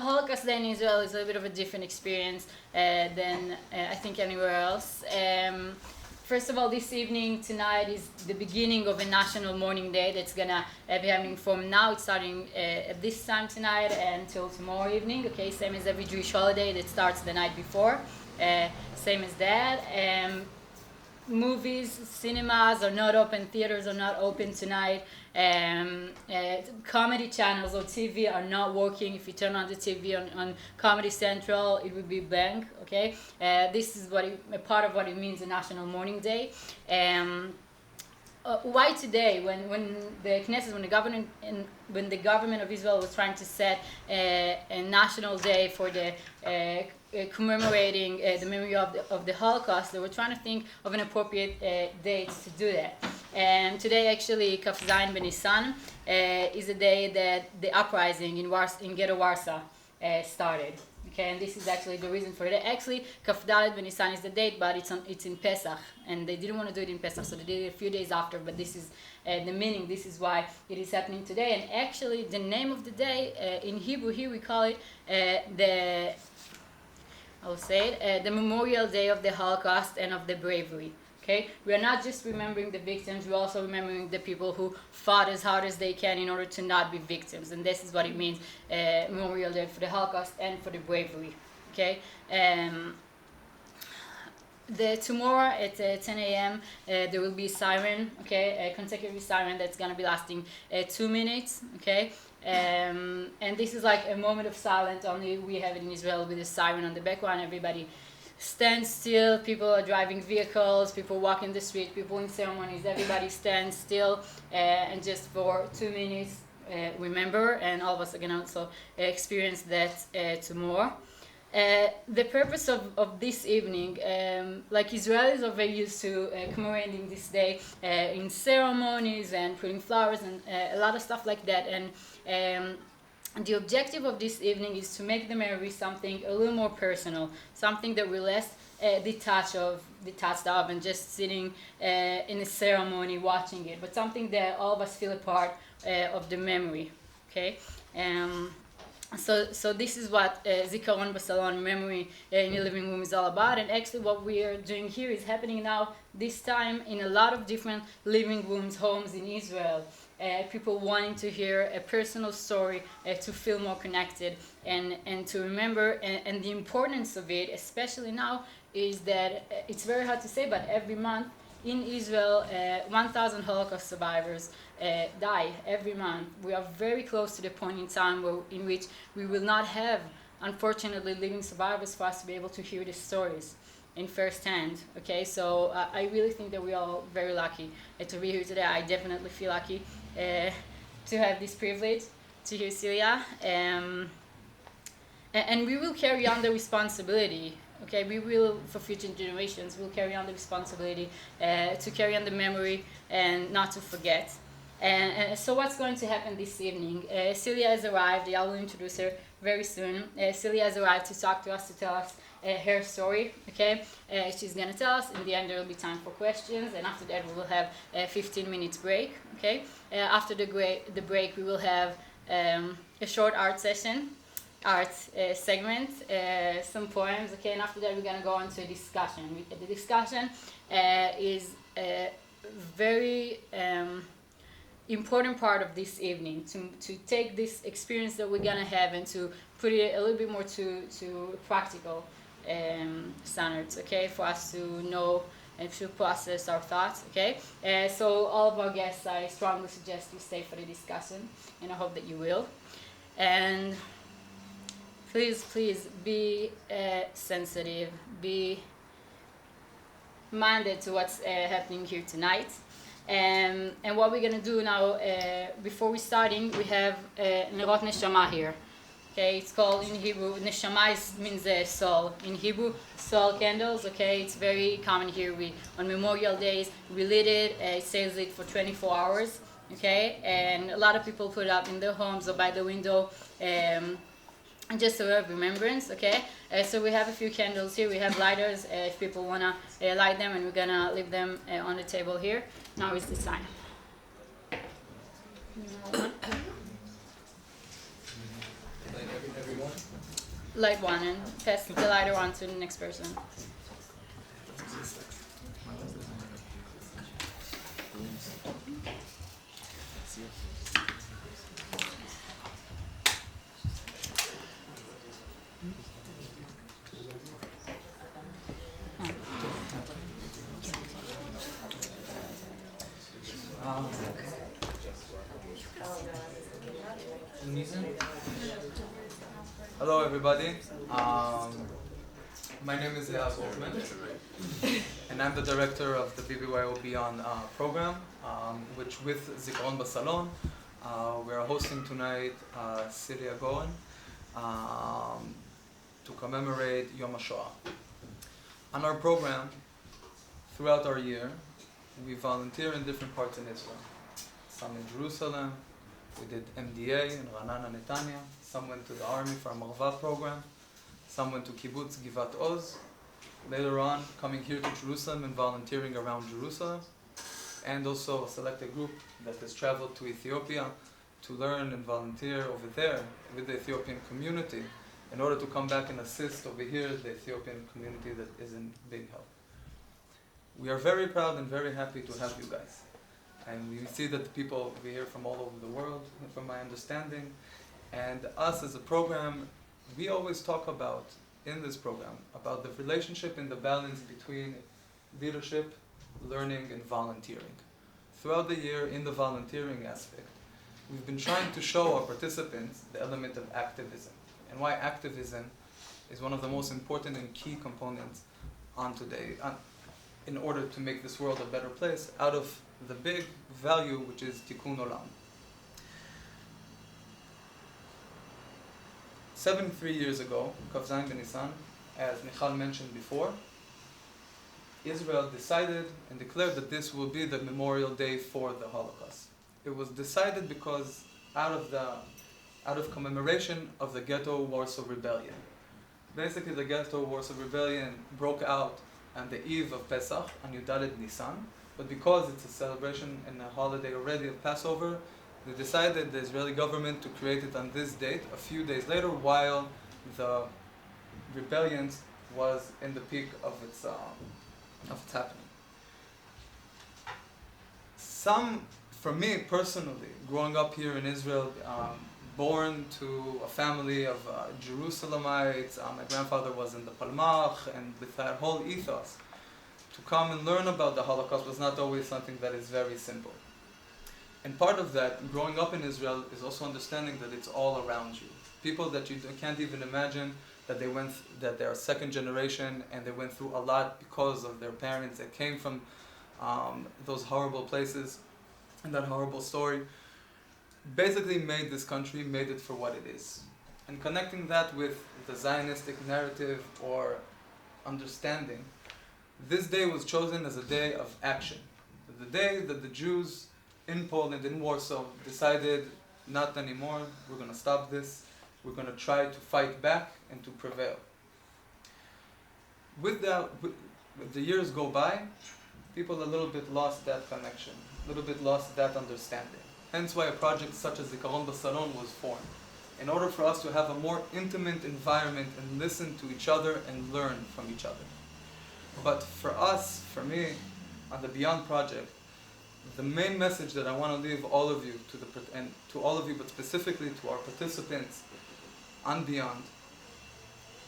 Holocaust Day in Israel is a little bit of a different experience than I think anywhere else. First of all, this evening, tonight, is the beginning of a national mourning day that's going to be happening from now. It's starting at this time tonight until tomorrow evening, okay? Same as every Jewish holiday that starts the night before. Same as that. Movies, cinemas are not open, theaters are not open tonight. Comedy channels or TV are not working. If you turn on the TV on Comedy Central, it would be blank. Okay, this is a part of what it means a National Mourning Day. Why today, when the Knesset, when the government of Israel was trying to set a national day for the commemorating the memory of the Holocaust, they were trying to think of an appropriate date to do that. And today, actually, Kaf Zayin B'Nisan is the day that the uprising in Ghetto Warsaw started. Okay, and this is actually the reason for it. Actually, Kaf Dalet B'Nisan is the date, but it's in Pesach, and they didn't want to do it in Pesach, so they did it a few days after. But this is the meaning. This is why it is happening today. And actually, the name of the day in Hebrew here we call it the Memorial Day of the Holocaust and of the Bravery. Okay, we are not just remembering the victims; we're also remembering the people who fought as hard as they can in order to not be victims. And this is what it means: Memorial Day for the Holocaust and for the bravery. Okay. Tomorrow at 10 a.m. There will be a siren. Okay, a consecutive siren that's gonna be lasting 2 minutes. Okay. And this is like a moment of silence. Only we have it in Israel with a siren on the background. Everybody stands still. People are driving vehicles. People walking the street. People in ceremonies. Everybody stands still and just for 2 minutes remember. And all of us are gonna also experience that tomorrow. The purpose of this evening, like Israelis are very used to commemorating this day in ceremonies and putting flowers and a lot of stuff like that. And the objective of this evening is to make the memory something a little more personal, something that we're less detached of and just sitting in a ceremony watching it, but something that all of us feel a part of the memory. Okay. So this is what Zikaron Basalon, memory in the living room, is all about. And actually what we are doing here is happening now, this time, in a lot of different living rooms, homes in Israel. People wanting to hear a personal story, to feel more connected and to remember. And the importance of it, especially now, is that it's very hard to say, but every month in Israel, 1,000 Holocaust survivors die every month. We are very close to the point in time in which we will not have, unfortunately, living survivors for us to be able to hear the stories in first hand. Okay, so I really think that we are all very lucky to be here today. I definitely feel lucky to have this privilege to hear Celia. And we will carry on the responsibility. Okay, we will, for future generations, we'll carry on the responsibility to carry on the memory and not to forget. And so what's going to happen this evening? Celia has arrived. I will introduce her very soon. Celia has arrived to talk to us, to tell us her story. Okay, she's going to tell us. In the end, there will be time for questions, and after that, we will have a 15 minutes break. Okay, after the break, we will have a short art session. Art segment, some poems, okay, and after that we're going to go on to a discussion. The discussion is a very important part of this evening, to take this experience that we're going to have and to put it a little bit more to practical standards, okay, for us to know and to process our thoughts, okay. So all of our guests, I strongly suggest you stay for the discussion, and I hope that you will. And please be sensitive, be minded to what's happening here tonight. And what we're going to do now, before we starting, we have Nerot Neshama here. Okay, it's called in Hebrew, Neshama means soul. In Hebrew, soul candles, okay, it's very common here. On Memorial Days, we lit it, it stays lit for 24 hours, okay, and a lot of people put it up in their homes or by the window, just a way of remembrance, okay? So we have a few candles here. We have lighters if people want to light them, and we're going to leave them on the table here. Now is the time. Everyone. Light one and pass the lighter one to the next person. Hello, everybody. My name is Gorlin, and I'm the director of the BBYO Beyond program, which with Zikaron Basalon, we are hosting tonight Celia to commemorate Yom HaShoah. On our program, throughout our year, we volunteer in different parts in Israel. Some in Jerusalem, we did MDA in Ranana, Netanya. Some went to the army for a Marva program. Some went to Kibbutz Givat Oz. Later on, coming here to Jerusalem and volunteering around Jerusalem. And also a selected group that has traveled to Ethiopia to learn and volunteer over there with the Ethiopian community in order to come back and assist over here the Ethiopian community that is in big help. We are very proud and very happy to have you guys. And we see that the people over here from all over the world, from my understanding, and us as a program, we always talk about, in this program, about the relationship and the balance between leadership, learning, and volunteering. Throughout the year, in the volunteering aspect, we've been trying to show our participants the element of activism, and why activism is one of the most important and key components in order to make this world a better place, out of the big value, which is Tikkun Olam. 73 years ago, Kav Zayin B'Nisan, as Michal mentioned before, Israel decided and declared that this will be the memorial day for the Holocaust. It was decided because out of commemoration of the Ghetto Warsaw Rebellion. Basically, the Ghetto Warsaw Rebellion broke out on the eve of Pesach, on Yudalet Nisan, but because it's a celebration and a holiday already of Passover, they decided, the Israeli government, to create it on this date, a few days later, while the rebellion was in the peak of its happening. For me personally, growing up here in Israel, born to a family of Jerusalemites, my grandfather was in the Palmach, and with that whole ethos, to come and learn about the Holocaust was not always something that is very simple. And part of that, growing up in Israel, is also understanding that it's all around you. People that you can't even imagine that that they are second generation and they went through a lot because of their parents that came from those horrible places and that horrible story, basically made this country, made it for what it is. And connecting that with the Zionistic narrative or understanding, this day was chosen as a day of action. The day that the Jews in Poland, in Warsaw, decided, not anymore, we're going to stop this, we're going to try to fight back and to prevail. With the years go by, people a little bit lost that connection, a little bit lost that understanding. Hence why a project such as Zikaron Basalon was formed, in order for us to have a more intimate environment and listen to each other and learn from each other. But for us, for me, on the Beyond project, the main message that I want to leave all of you, to all of you, but specifically to our participants on Beyond,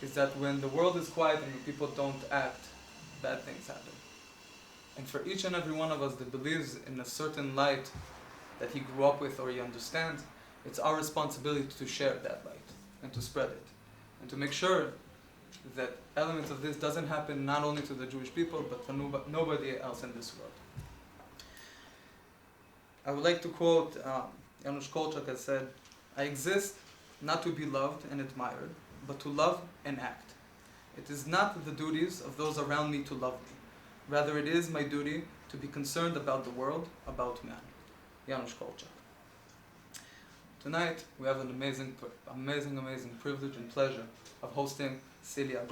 is that when the world is quiet and when people don't act, bad things happen. And for each and every one of us that believes in a certain light that he grew up with or he understands, it's our responsibility to share that light and to spread it and to make sure that elements of this doesn't happen not only to the Jewish people but to nobody else in this world. I would like to quote Janusz Korczak has said, "I exist not to be loved and admired, but to love and act. It is not the duties of those around me to love me. Rather, it is my duty to be concerned about the world, about man." Janusz Korczak. Tonight, we have an amazing privilege and pleasure of hosting Celia.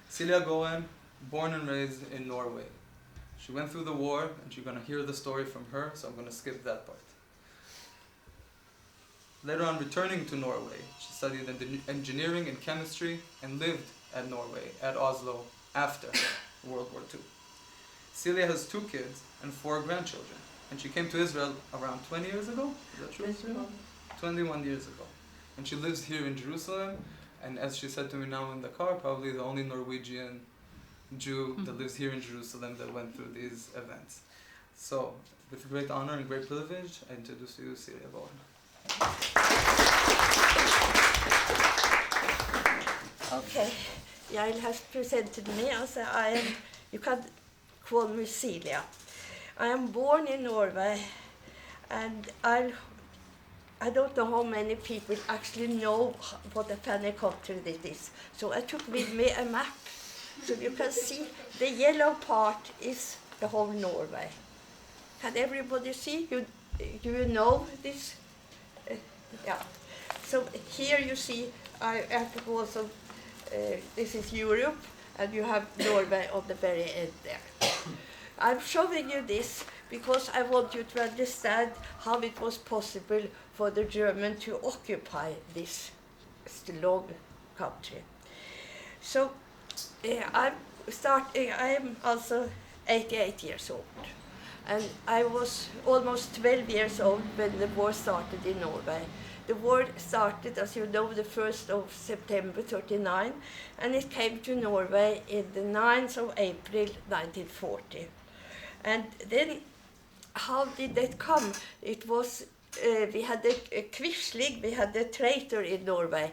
Celia, born and raised in Norway. She went through the war, and you're going to hear the story from her, so I'm going to skip that part. Later on, returning to Norway, she studied engineering and chemistry and lived at Norway, at Oslo, after World War II. Celia has 2 kids and 4 grandchildren, and she came to Israel around 20 years ago? Is that true? 21 years ago. And she lives here in Jerusalem, and as she said to me now in the car, probably the only Norwegian Jew that lives here in Jerusalem that went through these events. So, with great honor and great privilege, I introduce you Celia Gorlin. Okay, Yael has presented me as you can call me Celia. I am born in Norway, and I don't know how many people actually know what a funny country this is. So I took with me a map. So you can see the yellow part is the whole Norway. Can everybody see? Do you know this? Yeah. So here you see, I have also, this is Europe, and you have Norway on the very end there. I'm showing you this because I want you to understand how it was possible for the Germans to occupy this long country. So I'm also 88 years old. And I was almost 12 years old when the war started in Norway. The war started, as you know, the 1st of September 1939, and it came to Norway in the 9th of April 1940. And then, how did that come? It was, we had a Quisling, we had a traitor in Norway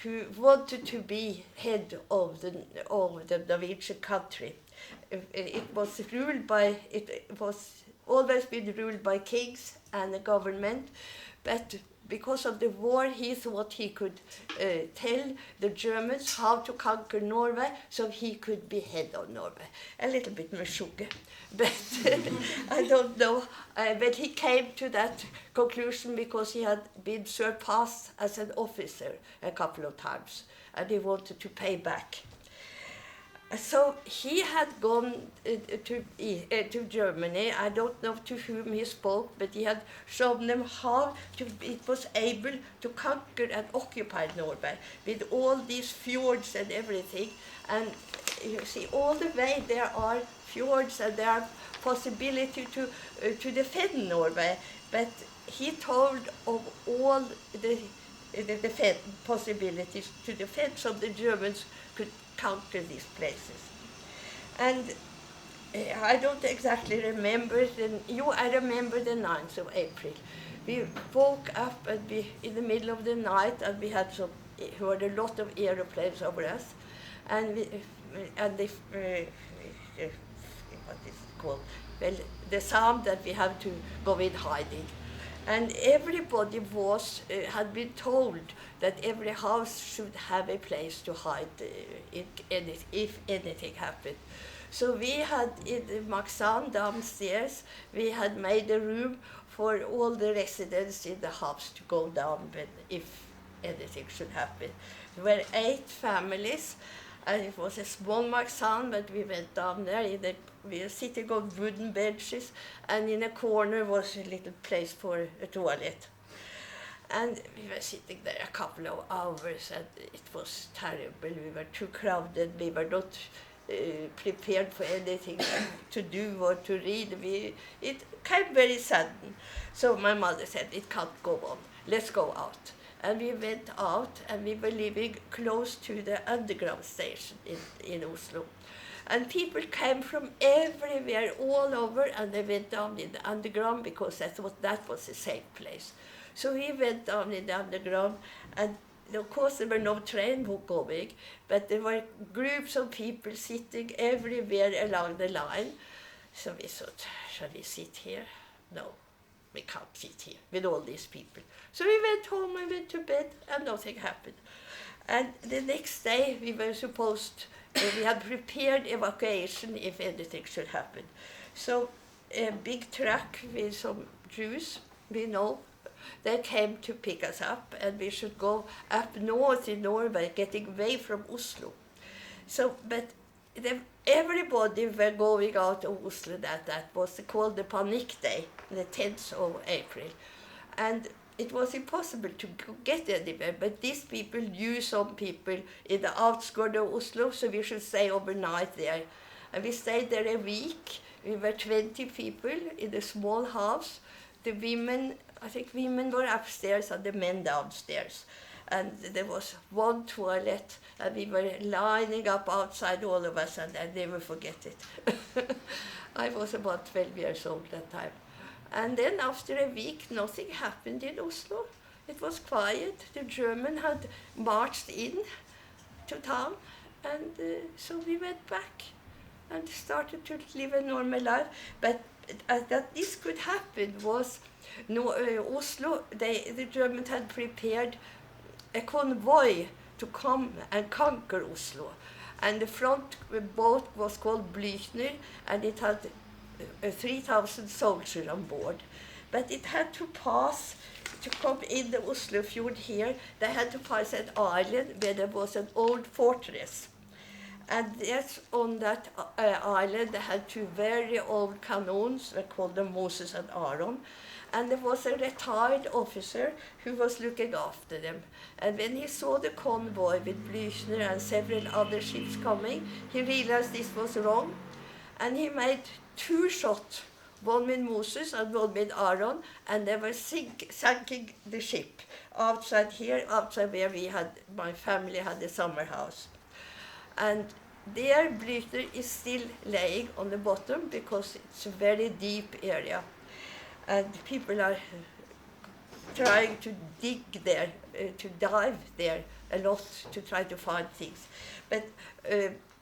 who wanted to be head of the Norwegian country. It was always been ruled by kings and the government, but because of the war, he thought he could tell the Germans how to conquer Norway, so he could be head of Norway. A little bit meshuggah, but I don't know. But he came to that conclusion because he had been surpassed as an officer a couple of times, and he wanted to pay back. So he had gone to Germany. I don't know to whom he spoke, but he had shown them how it was able to conquer and occupy Norway with all these fjords and everything. And you see, all the way there are fjords and there are possibility to defend Norway. But he told of all the possibilities to defend, so the Germans could conquer these places. And I don't exactly remember, I remember the 9th of April. We woke up and in the middle of the night, and we had heard a lot of aeroplanes over us, and what is it called? Well, the sound that we have to go in hiding. And everybody had been told that every house should have a place to hide if anything happened. So we had in the Maxan downstairs, we had made a room for all the residents in the house to go down if anything should happen. There were 8 families, and it was a small Maxan, but we went down there. We were sitting on wooden benches, and in a corner was a little place for a toilet. And we were sitting there a couple of hours, and it was terrible. We were too crowded. We were not prepared for anything to do or to read. It came very sudden. So my mother said, it can't go on. Let's go out. And we went out, and we were living close to the underground station in Oslo. And people came from everywhere, all over, and they went down in the underground because they thought that was a safe place. So we went down in the underground, and of course there were no train going, but there were groups of people sitting everywhere along the line. So we thought, shall we sit here? No, we can't sit here with all these people. So we went home and went to bed, and nothing happened. And the next day we were we had prepared evacuation if anything should happen. So a big truck with some Jews, we know, they came to pick us up, and we should go up north in Norway, getting away from Oslo. So, but everybody were going out of Oslo that was called the Panic Day, the 10th of April. And it was impossible to get anywhere, but these people knew some people in the outskirts of Oslo, so we should stay overnight there. And we stayed there a week. We were 20 people in a small house. The women, I think women were upstairs and the men downstairs. And there was one toilet, and we were lining up outside, all of us, and I never forget it. I was about 12 years old that time. And then after a week, nothing happened in Oslo. It was quiet. The German had marched in to town, and so we went back and started to live a normal life. But that this could happen was Oslo, the Germans had prepared a convoy to come and conquer Oslo. And the front boat was called Blüchner, and it had 3,000 soldiers on board. But it had to pass, to come in the Oslo fjord here, they had to pass an island where there was an old fortress. And yes, on that island they had two very old cannons, they called them Moses and Aaron. And there was a retired officer who was looking after them. And when he saw the convoy with Blüchner and several other ships coming, he realized this was wrong. And he made 2 shots, one with Moses and one with Aaron, and they were sinking the ship outside here, outside where my family had the summer house. And there Blüchner is still laying on the bottom because it's a very deep area. And people are trying to dig there, to dive there a lot to try to find things. But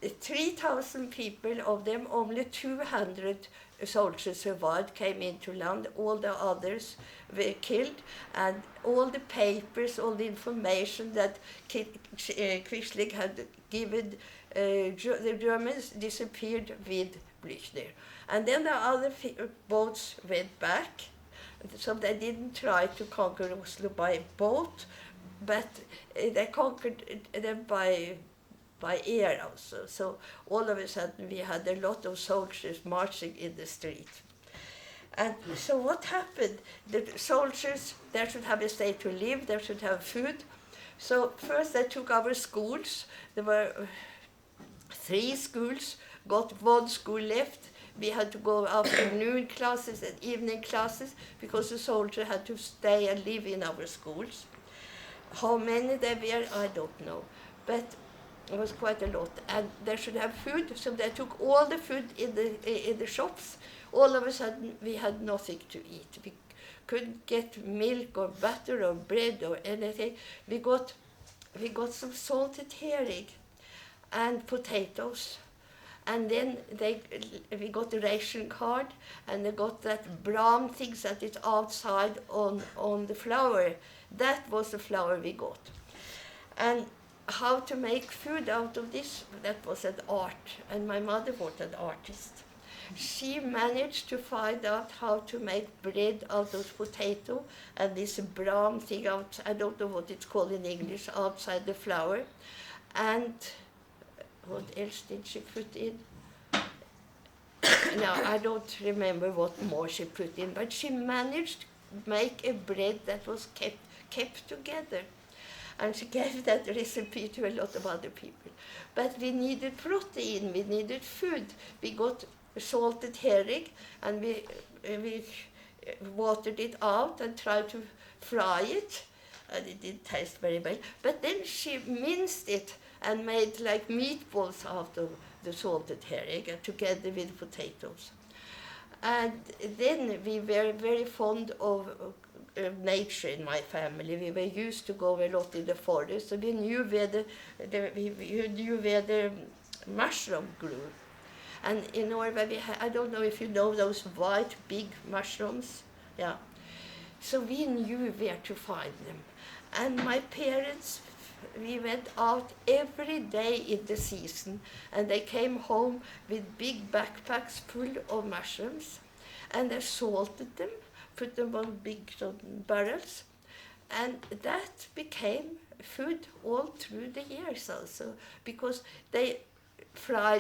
3,000 people, of them only 200 soldiers survived, came into land. All the others were killed, and all the papers, all the information that Quisling had given the Germans disappeared with Blüchner. And then the other boats went back, so they didn't try to conquer Oslo by boat, but they conquered them by air also. So all of a sudden we had a lot of soldiers marching in the street. And so what happened? The soldiers, they should have a place to live, they should have food. So first they took our schools. There were 3 schools, got 1 school left. We had to go afternoon classes and evening classes because the soldiers had to stay and live in our schools. How many there were, I don't know. But it was quite a lot. And they should have food, so they took all the food in the shops. All of a sudden, we had nothing to eat. We couldn't get milk or butter or bread or anything. We got some salted herring and potatoes. And then we got the ration card, and they got that brown thing that is outside on the flour. That was the flour we got. And how to make food out of this, that was an art. And my mother was an artist. She managed to find out how to make bread out of potato and this brown thing out, I don't know what it's called in English, outside the flour. And what else did she put in? Now, I don't remember what more she put in, but she managed to make a bread that was kept together. And she gave that recipe to a lot of other people. But we needed protein, we needed food. We got salted herring, and we watered it out and tried to fry it. And it didn't taste very well. But then she minced it and made like meatballs out of the salted herring together with potatoes. And then we were very fond of nature in my family. We were used to go a lot in the forest, so we knew where the mushroom grew. And in Norway, I don't know if you know those white big mushrooms. Yeah. So we knew where to find them. And my parents, we went out every day in the season, and they came home with big backpacks full of mushrooms, and they salted them, put them on big barrels, and that became food all through the years also, because they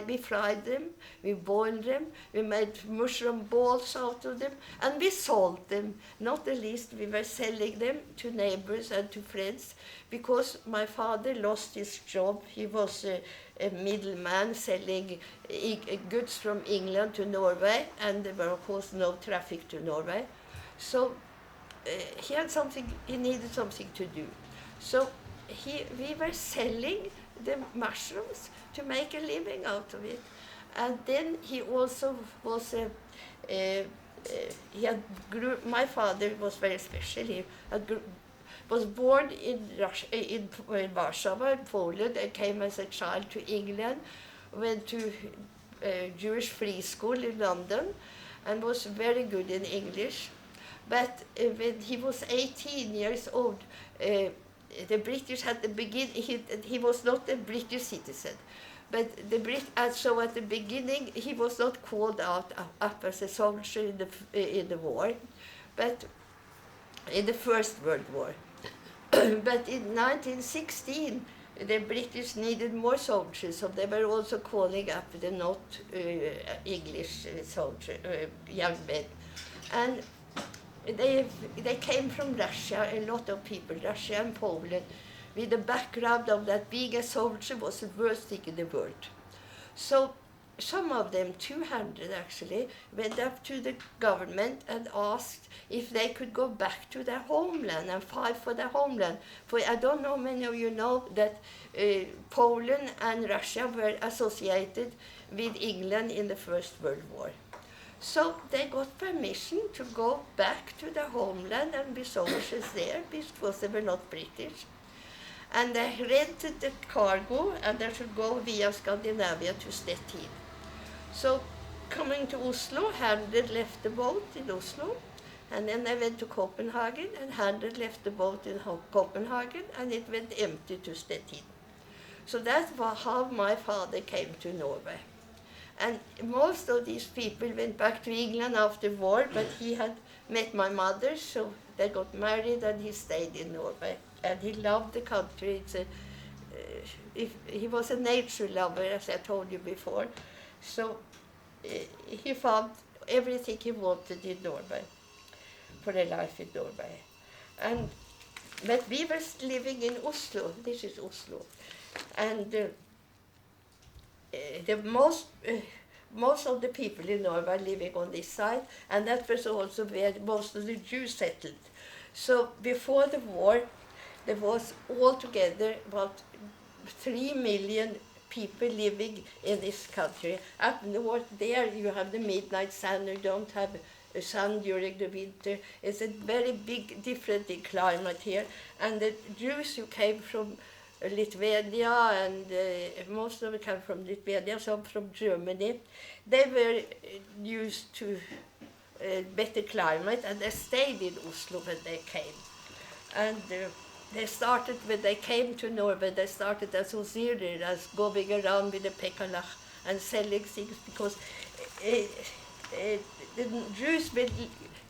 we fried them, we boiled them, we made mushroom balls out of them, and we sold them. Not the least, we were selling them to neighbors and to friends, because my father lost his job. He was a middleman selling goods from England to Norway, and there were of course no traffic to Norway. So he needed something to do. So we were selling the mushrooms to make a living out of it. And then he also was my father was very special. He was born in Warsaw, in Poland, and came as a child to England, went to Jewish free school in London, and was very good in English. But when he was 18 years old, the British had the he was not a British citizen, but so at the beginning he was not called up as a soldier in the war, but in the First World War. But in 1916, the British needed more soldiers, so they were also calling up the not English young men. And they came from Russia, a lot of people, Russia and Poland, with the background of that being a soldier was the worst thing in the world. So some of them, 200 actually, went up to the government and asked if they could go back to their homeland and fight for their homeland. For I don't know, many of you know that Poland and Russia were associated with England in the First World War. So they got permission to go back to their homeland and be soldiers there, because they were not British. And they rented the cargo, and they should go via Scandinavia to Stettin. So coming to Oslo, 100 left the boat in Oslo, and then they went to Copenhagen, and 100 left the boat in Copenhagen, and it went empty to Stettin. So that was how my father came to Norway. And most of these people went back to England after war, but he had met my mother, so they got married, and he stayed in Norway. And he loved the country. He was a nature lover, as I told you before. So he found everything he wanted in Norway, for a life in Norway. But we were living in Oslo. This is Oslo. And most of the people in Norway are living on this side, and that was also where most of the Jews settled. So before the war, there was altogether about 3 million people living in this country. Up north there, you have the midnight sun. You don't have sun during the winter. It's a very big difference in climate here. And the Jews who came from Lithuania, and most of them came from Lithuania, some from Germany. They were used to better climate, and they stayed in Oslo when they came. And they started, when they came to Norway, they started as hosirer, as going around with a pekalach and selling things, because the Jews were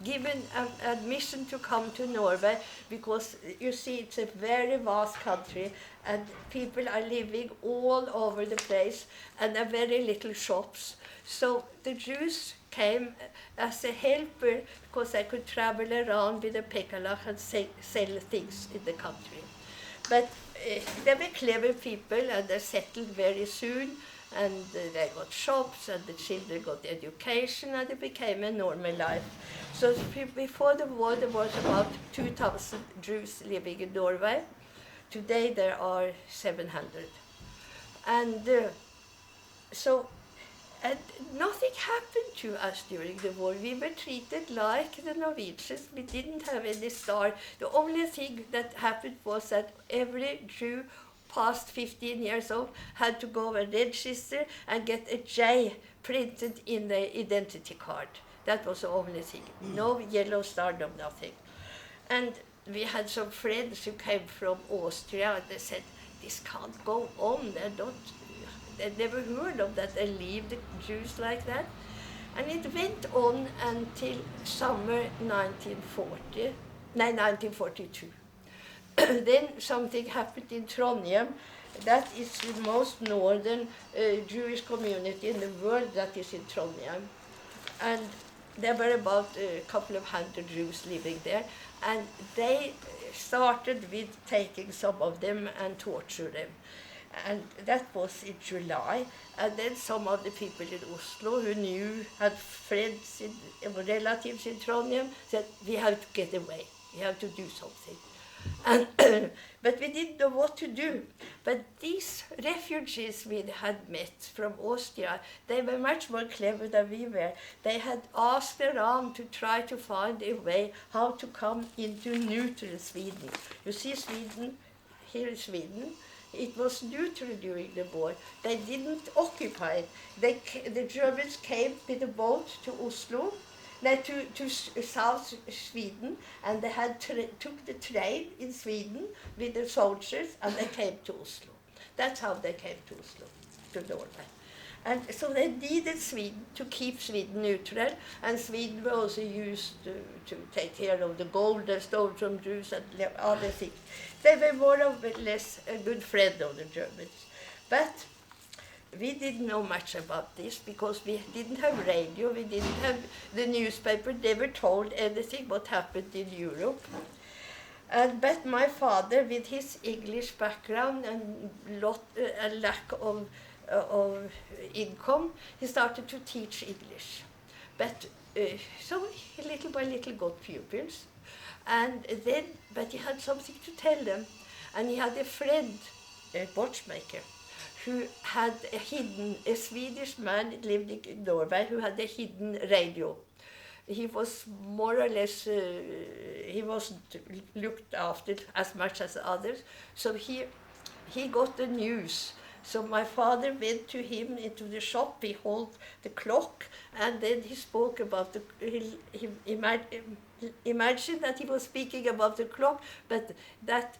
given admission to come to Norway, because you see it's a very vast country and people are living all over the place, and there are very little shops. So the Jews came as a helper, because they could travel around with a pekalach and sell things in the country. But they were clever people, and they settled very soon, and they got shops, and the children got education, and it became a normal life. So before the war, there was about 2,000 Jews living in Norway. Today there are 700. And and nothing happened to us during the war. We were treated like the Norwegians. We didn't have any star. The only thing that happened was that every Jew past 15 years old had to go and register and get a J printed in the identity card. That was the only thing. No yellow star, no nothing. And we had some friends who came from Austria, and they said, this can't go on. They never heard of that. They leave the Jews like that. And it went on until summer 1942. Then something happened in Trondheim. That is the most northern Jewish community in the world, that is in Trondheim. And there were about a couple of hundred Jews living there, and they started with taking some of them and torture them. And that was in July. And then some of the people in Oslo who knew, had friends, relatives in Trondheim, said, we have to get away, we have to do something. And but we didn't know what to do. But these refugees we had met from Austria, they were much more clever than we were. They had asked around to try to find a way how to come into neutral Sweden. You see Sweden, here is Sweden. It was neutral during the war. They didn't occupy it. The Germans came with a boat to Oslo, to South Sweden, and they took the train in Sweden with the soldiers, and they came to Oslo. That's how they came to Oslo, to Norway. And so they needed Sweden to keep Sweden neutral, and Sweden was also used to take care of the gold they stole from Jews and other things. They were more or less a good friend of the Germans. But we didn't know much about this because we didn't have radio, we didn't have the newspaper, never told anything what happened in Europe. But my father, with his English background and a lack of income, he started to teach English. But so he little by little got pupils. And then, but he had something to tell them. And he had a friend, a watchmaker, who had a Swedish man lived in Norway who had a hidden radio. He was more or less, he wasn't looked after as much as others, so he got the news. So my father went to him into the shop, he held the clock, and then he spoke about he imagined that he was speaking about the clock, but that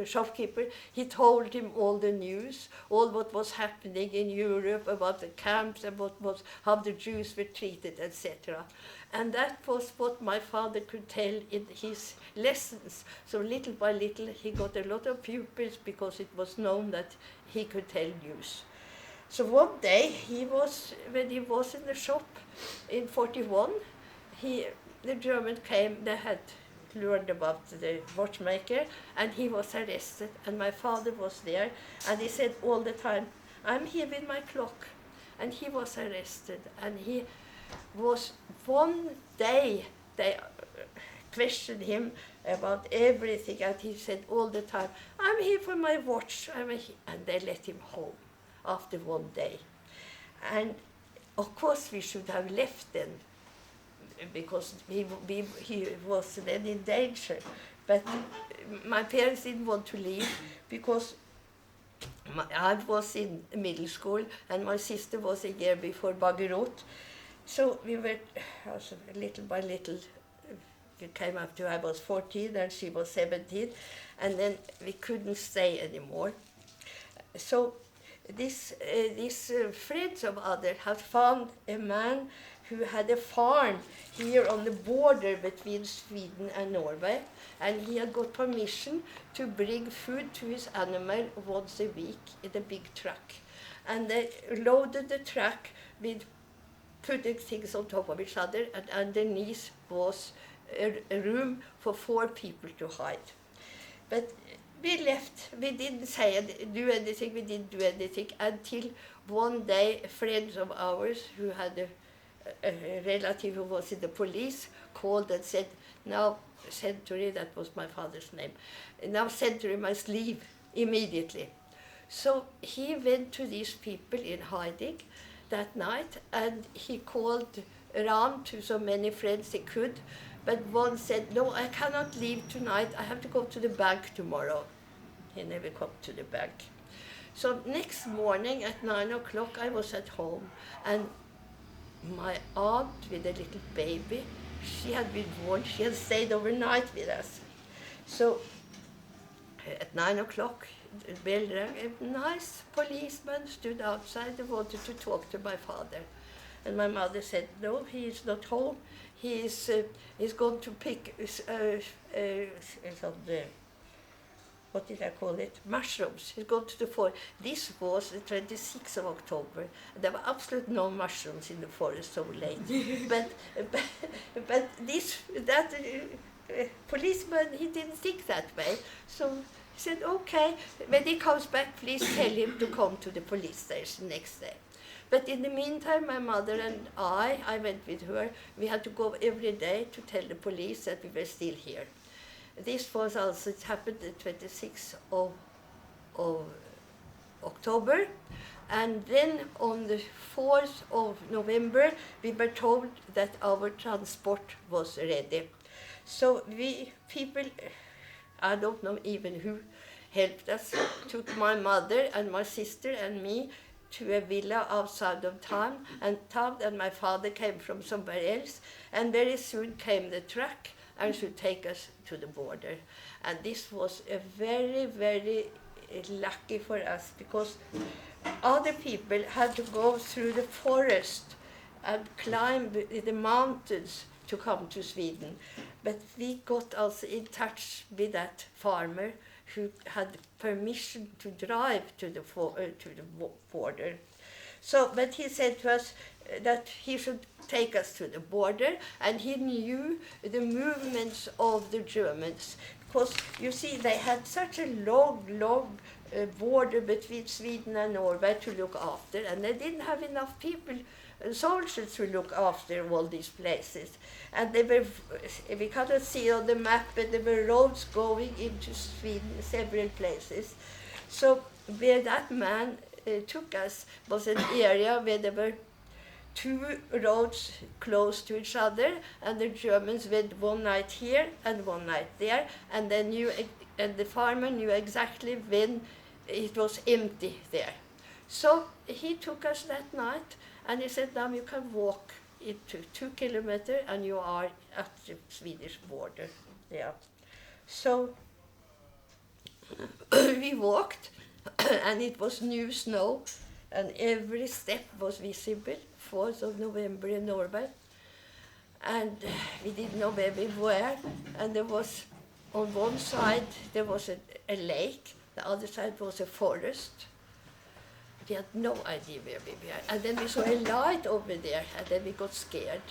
shopkeeper, he told him all the news, all what was happening in Europe, about the camps, and how the Jews were treated, etc. And that was what my father could tell in his lessons. So little by little he got a lot of pupils because it was known that he could tell news. So one day when he was in the shop in 41, the German came, they had learned about the watchmaker, and he was arrested, and my father was there, and he said all the time, I'm here with my clock. And he was arrested, and he was, one day they questioned him about everything, and he said all the time, I'm here for my watch, and they let him home after one day. And of course we should have left then, because he was then in danger. But my parents didn't want to leave because I was in middle school and my sister was a year before Bagerot. So we were, little by little, it came up to I was 14 and she was 17, and then we couldn't stay anymore. So these friends of others had found a man who had a farm here on the border between Sweden and Norway, and he had got permission to bring food to his animal once a week in a big truck. And they loaded the truck with putting things on top of each other, and underneath was a room for 4 people to hide. But we left, we didn't do anything, we didn't do anything until one day friends of ours who had a relative who was in the police called and said, now Century, that was my father's name, now Century must leave immediately. So he went to these people in hiding that night, and he called around to so many friends he could, but one said, no, I cannot leave tonight, I have to go to the bank tomorrow. He never come to the bank. So next morning at 9 o'clock I was at home, and my aunt with a little baby, she had been born, she had stayed overnight with us. So at 9 o'clock, the bell rang, a nice policeman stood outside and wanted to talk to my father. And my mother said, no, he is not home. He's going to pick what did I call it? Mushrooms. He go to the forest. This was the 26th of October. There were absolutely no mushrooms in the forest so late. but that policeman, he didn't think that way. So he said, okay, when he comes back, please tell him to come to the police station next day. But in the meantime, my mother and I went with her. We had to go every day to tell the police that we were still here. This was also, it happened the 26th of October. And then on the 4th of November, we were told that our transport was ready. So we people, I don't know even who helped us, took my mother and my sister and me to a villa outside of town, and my father came from somewhere else, and very soon came the truck and should take us to the border. And this was a very, very lucky for us, because other people had to go through the forest and climb the mountains to come to Sweden. But we got also in touch with that farmer who had permission to drive to the border. So, but he said to us that he should take us to the border, and he knew the movements of the Germans. Because, you see, they had such a long border between Sweden and Norway to look after, and they didn't have enough people, soldiers, to look after all these places. And they were, we cannot see on the map, but there were roads going into Sweden, several places. So where that man took us was an area where there were two roads close to each other, and the Germans went one night here and one night there, and they knew, and the farmer knew exactly when it was empty there. So he took us that night, and he said, now you can walk into 2 kilometers and you are at the Swedish border. Yeah. So we walked, and it was new snow, and every step was visible. 4th of November in Norway, and we didn't know where we were, and there was, on one side there was a lake, the other side was a forest. We had no idea where we were, and then we saw a light over there, and then we got scared.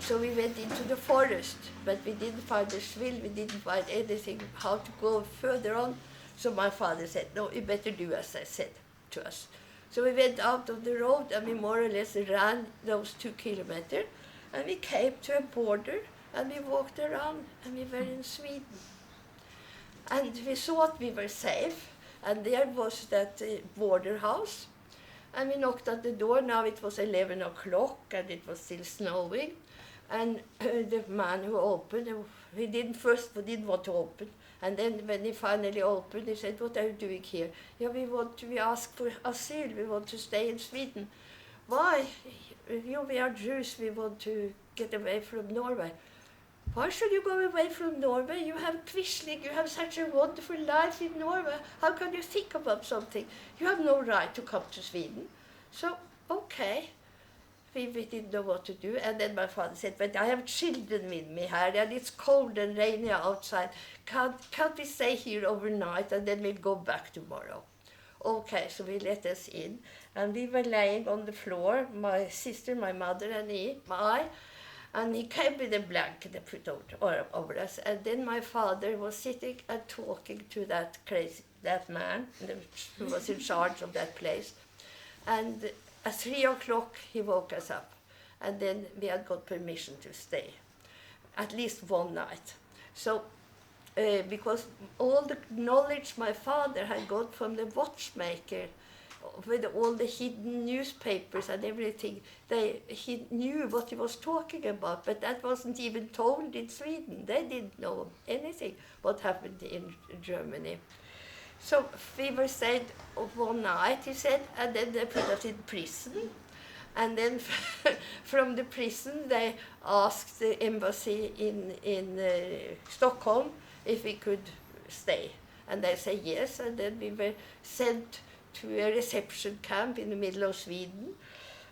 So we went into the forest, but we didn't find a swill, we didn't find anything, how to go further on. So my father said, no, you better do as I said to us. So we went out of the road, and we more or less ran those 2 kilometers, and we came to a border, and we walked around, and we were in Sweden. And we thought we were safe, and there was that border house, and we knocked at the door. Now it was 11 o'clock, and it was still snowing, and the man who opened, he didn't want to open. And then when he finally opened, he said, what are you doing here? Yeah, we ask for asylum, we want to stay in Sweden. Why? We are Jews, we want to get away from Norway. Why should you go away from Norway? You have Quisling, you have such a wonderful life in Norway. How can you think about something? You have no right to come to Sweden. So, okay. We didn't know what to do, and then my father said, but I have children with me here, and it's cold and rainy outside. Can't we stay here overnight, and then we'll go back tomorrow? Okay, so we let us in, and we were laying on the floor, my sister, my mother, and I, and he came with a blanket and put over us, and then my father was sitting and talking to that man who was in charge of that place, and at 3 o'clock, he woke us up, and then we had got permission to stay, at least one night. So, because all the knowledge my father had got from the watchmaker, with all the hidden newspapers and everything, he knew what he was talking about, but that wasn't even told in Sweden. They didn't know anything what happened in Germany. So we were stayed one night, he said, and then they put us in prison. And then from the prison, they asked the embassy in Stockholm if we could stay. And they said yes, and then we were sent to a reception camp in the middle of Sweden,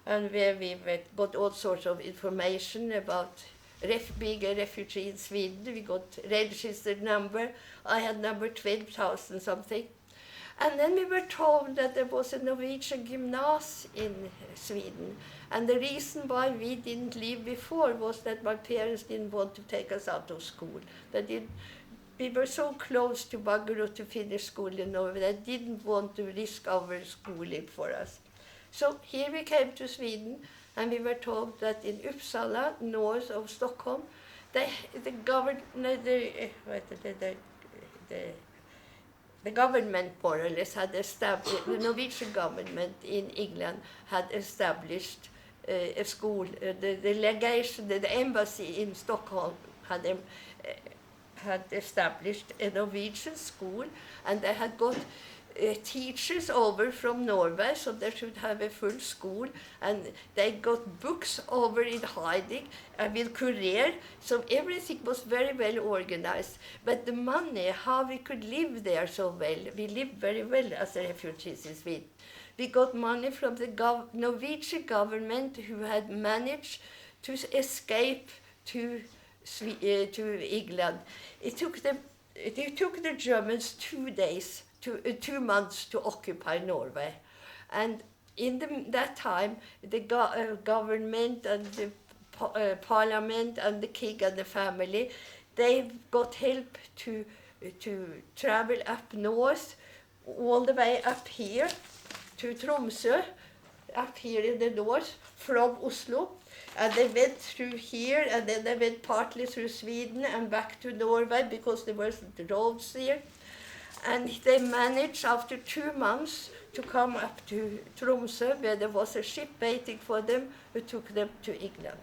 and where we got all sorts of information about being a refugee in Sweden. We got registered number. I had number 12,000 something. And then we were told that there was a Norwegian gymnasium in Sweden. And the reason why we didn't leave before was that my parents didn't want to take us out of school. We were so close to Baggerud to finish school in Norway, they didn't want to risk our schooling for us. So here we came to Sweden, and we were told that in Uppsala, north of Stockholm, the government more or less had established, the Norwegian government in England had established a school. The legation, the embassy in Stockholm had established a Norwegian school, and they had got teachers over from Norway, so they should have a full school, and they got books over in hiding with courier, so everything was very well organized. But the money, how we could live there so well, we lived very well as refugees in Sweden. We got money from the Norwegian government, who had managed to escape to England. It took the Germans 2 days, 2 months to occupy Norway, and in that time the government and the parliament and the king and the family, they got help to travel up north, all the way up here to Tromsø, up here in the north from Oslo. And they went through here, and then they went partly through Sweden and back to Norway because there wasn't roads here. And they managed after 2 months to come up to Tromsø, where there was a ship waiting for them who took them to England.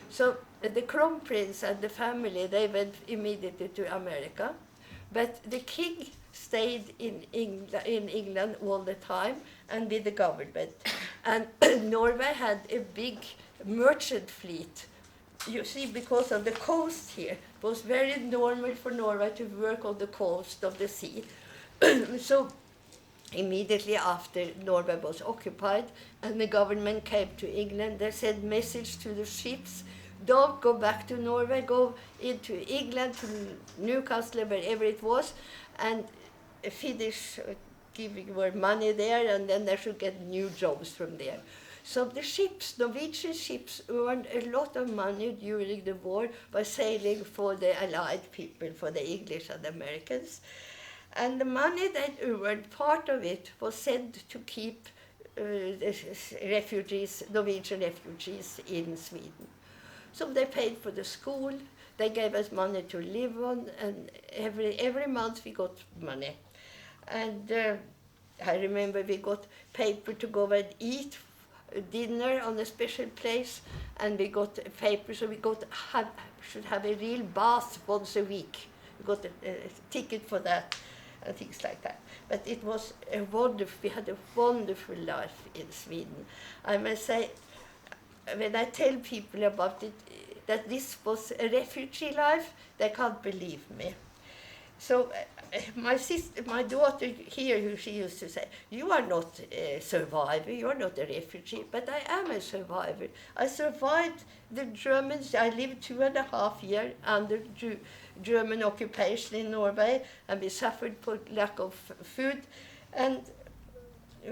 So the Crown Prince and the family, they went immediately to America. But the king stayed in England all the time and with the government. And Norway had a big merchant fleet. You see, because of the coast here, it was very normal for Norway to work on the coast of the sea. So immediately after Norway was occupied and the government came to England, they sent message to the ships, don't go back to Norway, go into England, to Newcastle, wherever it was, and finish giving more money there, and then they should get new jobs from there. So the ships, Norwegian ships, earned a lot of money during the war by sailing for the Allied people, for the English and the Americans. And the money they earned, part of it was sent to keep the refugees, Norwegian refugees in Sweden. So they paid for the school, they gave us money to live on, and every month we got money. And I remember we got paper to go and eat dinner on a special place, and we got paper, so we should have a real bath once a week. We got a ticket for that and things like that. But it was we had a wonderful life in Sweden. I must say, when I tell people about it, that this was a refugee life, they can't believe me. So my daughter here, who she used to say, you are not a survivor, you are not a refugee, but I am a survivor. I survived the Germans. I lived 2.5 years under German occupation in Norway, and we suffered for lack of food, and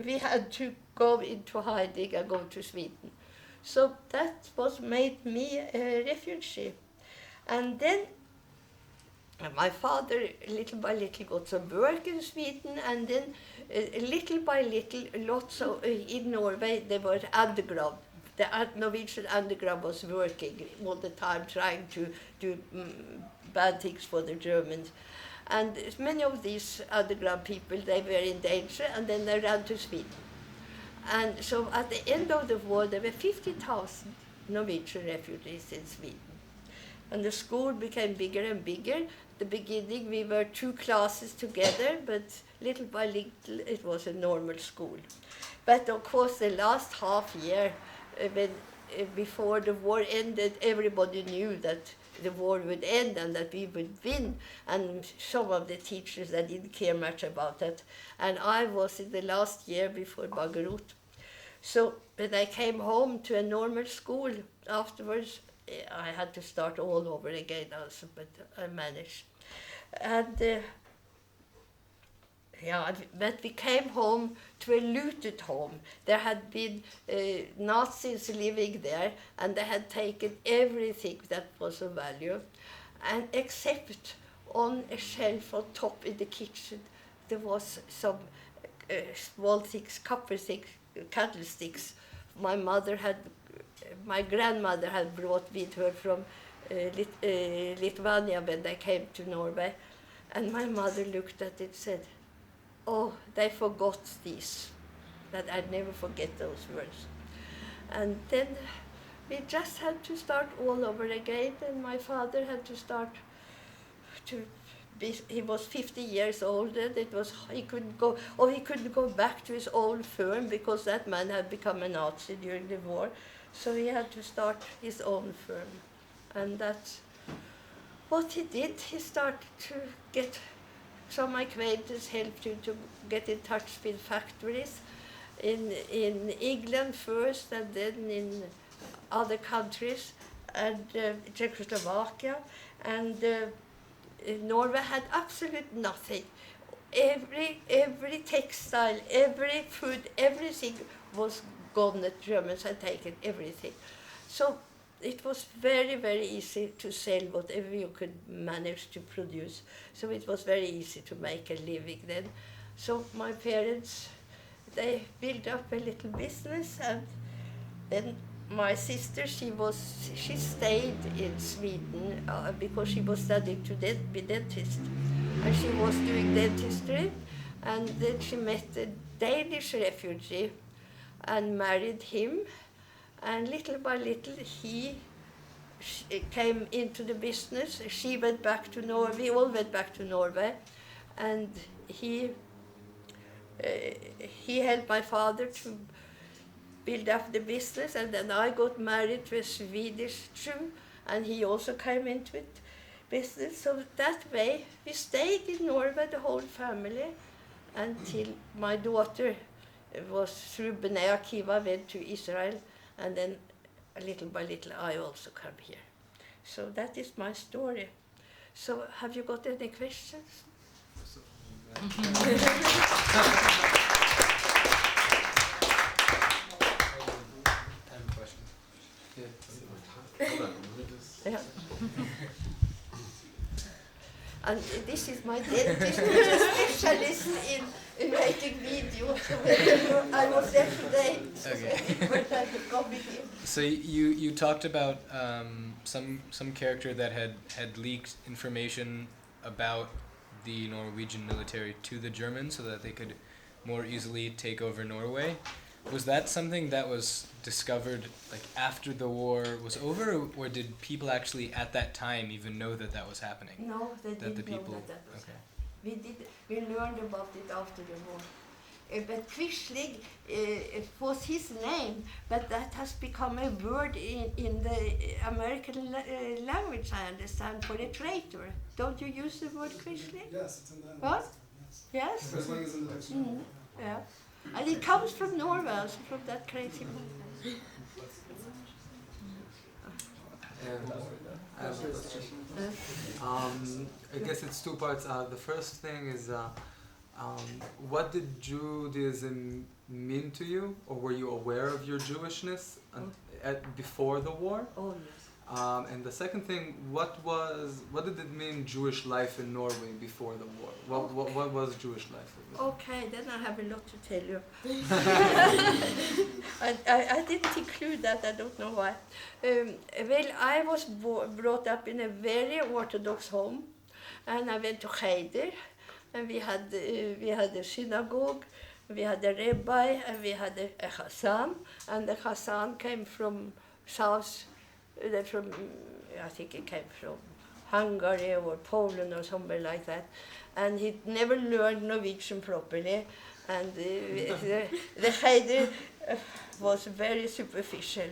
we had to go into hiding and go to Sweden. So that was made me a refugee. And then my father, little by little, got some work in Sweden, and then little by little, lots of, in Norway, there were underground. The Norwegian underground was working all the time, trying to do bad things for the Germans. And many of these underground people, they were in danger, and then they ran to Sweden. And so at the end of the war, there were 50,000 Norwegian refugees in Sweden. And the school became bigger and bigger. At the beginning, we were 2 classes together, but little by little, it was a normal school. But of course, the last half year, before the war ended, everybody knew that the war would end and that we would win. And some of the teachers, they didn't care much about that. And I was in the last year before Baggerud. So when I came home to a normal school afterwards, I had to start all over again also, but I managed. And but we came home to a looted home. There had been Nazis living there, and they had taken everything that was of value, and except on a shelf on top in the kitchen, there was some small things, copper things, candlesticks. My grandmother had brought with her from Lithuania when they came to Norway, and my mother looked at it and said, "Oh, they forgot these." That I'd never forget those words. And then we just had to start all over again, and my father had to start to be, he was 50 years old, and he couldn't go back to his old firm because that man had become a Nazi during the war. So he had to start his own firm. And that's what he did. He started to get some acquaintances, helped him to get in touch with factories in England first, and then in other countries, and Czechoslovakia. And Norway had absolute nothing. Every textile, every food, everything was gone. The Germans had taken everything. So it was very, very easy to sell whatever you could manage to produce. So it was very easy to make a living then. So my parents, they built up a little business, and then my sister, she stayed in Sweden because she was studying to be dentist, and she was doing dentistry, and then she met a Danish refugee and married him, and little by little she came into the business. She went back to Norway. We all went back to Norway, and he helped my father to build up the business, and then I got married to a Swedish Jew, and he also came into it business. So that way we stayed in Norway, the whole family, until my daughter was through Bnei Akiva, went to Israel, and then little by little I also come here. So that is my story. So have you got any questions? Yeah. And this is my dentist, who is a specialist in making videos. I was there today. Okay. So you talked about some character that had leaked information about the Norwegian military to the Germans so that they could more easily take over Norway. Was that something that was discovered like after the war was over, or did people actually at that time even know that that was happening? No, they didn't know that was happening. We learned about it after the war. But Quisling, it was his name, but that has become a word in the American language, I understand, for a traitor. Don't you use the word Quisling? Yes, it's in the What? Yes? Quisling is in the dictionary. Yeah. And it comes from Norway, also from that crazy man. I have a question. I guess it's two parts. The first thing is, what did Judaism mean to you, or were you aware of your Jewishness before the war? Oh, yes. And the second thing, what did it mean Jewish life in Norway before the war? What was Jewish life? Okay, then I have a lot to tell you. I didn't include that, I don't know why. Well, I was brought up in a very Orthodox home, and I went to Cheder, and we had a synagogue, we had a rabbi, and we had a Chassan, and the Chassan came from south. I think he came from Hungary or Poland or somewhere like that, and he never learned Norwegian properly, and the Cheder was very superficial.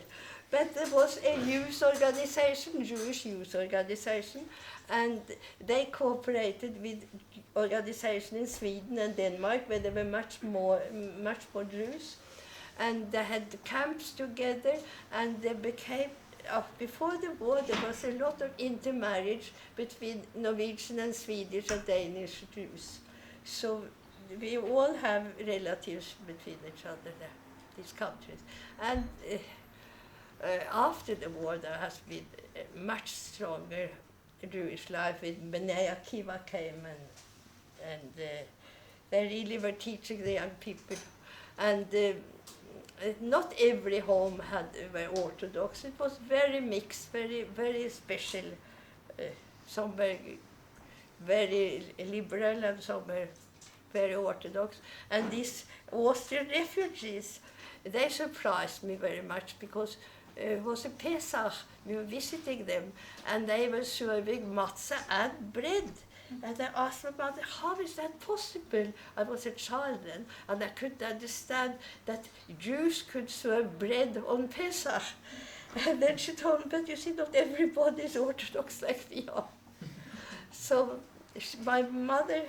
But there was a youth organization, Jewish youth organization, and they cooperated with organization in Sweden and Denmark, where there were much more Jews, and they had camps together, and they became before the war, there was a lot of intermarriage between Norwegian and Swedish and Danish Jews. So we all have relatives between each other there, these countries. And after the war, there has been a much stronger Jewish life. With Bnei Akiva came and they really were teaching the young people. And not every home were Orthodox. It was very mixed, very, very special. Some were very liberal and some were very Orthodox. And these Austrian refugees, they surprised me very much because it was a Pesach. We were visiting them and they were serving matzah and bread. And I asked my mother, how is that possible? I was a child then, and I couldn't understand that Jews could serve bread on Pesach. And then she told me, but you see, not everybody is Orthodox like we are. So my mother